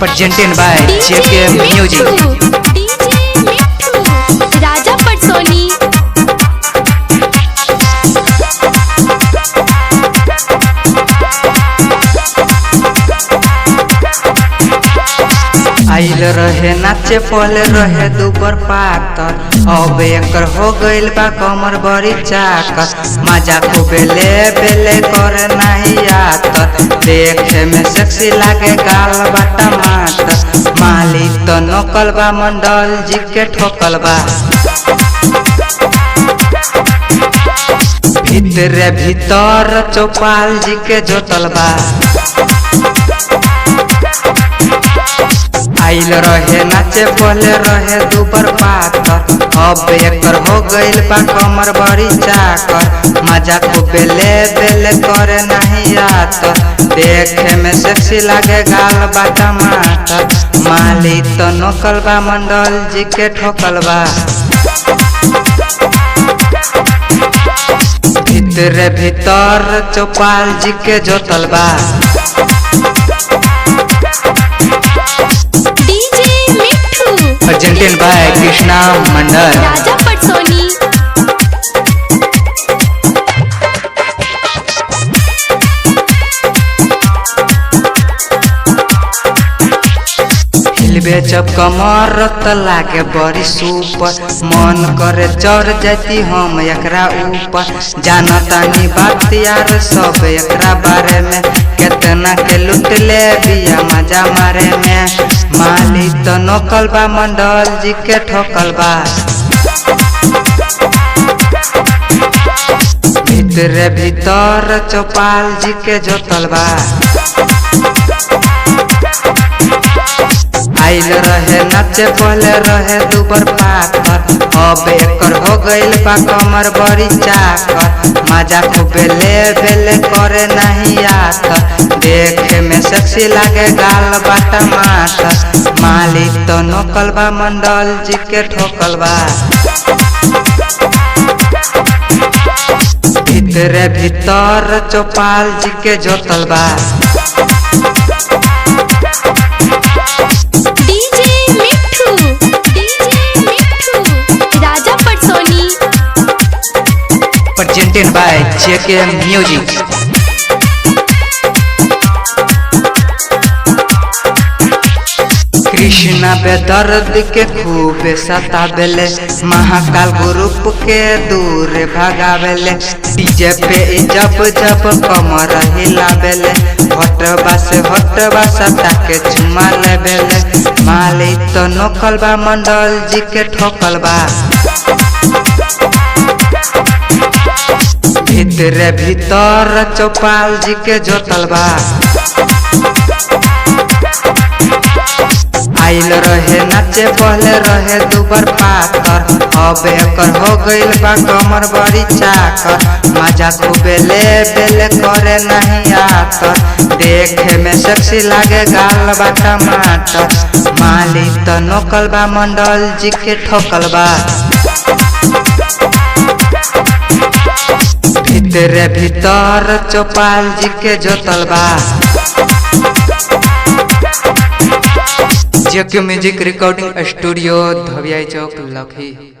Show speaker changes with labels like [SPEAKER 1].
[SPEAKER 1] presented by JK Music.
[SPEAKER 2] DJ Mithu, Raja Patsoni.
[SPEAKER 1] आइल रहे नाचे पहले रहे दुबर पातर, अब एकर हो गइल बा कमर बड़ी चाकर। मजा को बेले बेले करे नहीं आतर, देखे में सेक्सी लागे गाल बा टमाटर। माली तो नकल बा मंडल जी के ठोकल बा, भीतरे भीतर चौपाल जी के जोतल बा। आइल रहे नाचे पहले रहे दुबर पातर, अब एकर हो गइल बा कमर बड़ी चाकर। मजा को बेले बेले करे नहीं आतर, देखे में सेक्सी लागे गाल बा टमाटर। माली तो नकल बा मंडल जी के ठोकल बा, भीतरे भीतर चौपाल जी के जोतल बा। presented by Krishna Mandal.
[SPEAKER 2] Raja Patsoni.
[SPEAKER 1] हिलबे जब कमर त लागे बड़ी सुपर, मन करे चढ़ जाती हम एकरा ऊपर। जानतानी बात यार सब एकरा बारे में, केतना के लूट ले बिया मजा मारे में। माली तो नकल बा मंडल जी के ठोकल बा, भीतरे भीतर चौपाल जी के जोतल बा। आइल रहे नाचे पहले रहे दुबर पातर, अब एकर हो गइल बा कमर बड़ी चाकर। मजा को बेले बेले करे नहीं आतर, देखे में सेक्सी लागे गाल बा टमाटर। माली तो नकल बा मंडल जी के ठोकल बा, भीतरे भीतर चौपाल जी के जोतल बा। presented by JK Music. Krishna बेदर्द के खूब सतावेले, महाकाल ग्रुप के दूर भगावेले। डीजे पे जब जब कमर हिलावेले, हटवा से हटवा सटा के चुमा लेवेले। माली तो नकल बा मंडल जी के ठोकल बा, भीतरे भीतर चौपाल जी के जोतल बा। आइल रहे नाचे पहले रहे दुबर पातर, अब एकर हो गइल बा कमर बड़ी चाकर। मजा को बेले बेले करे नहीं आतर, देखे में सेक्सी लागे गाल बा टमाटर। माली तो नकल बा मंडल जी के ठोकल बा, भीतरे भीतर चौपाल जी के जोतल बा। JK म्यूजिक रिकॉर्डिंग स्टूडियो धविया चौक लखी।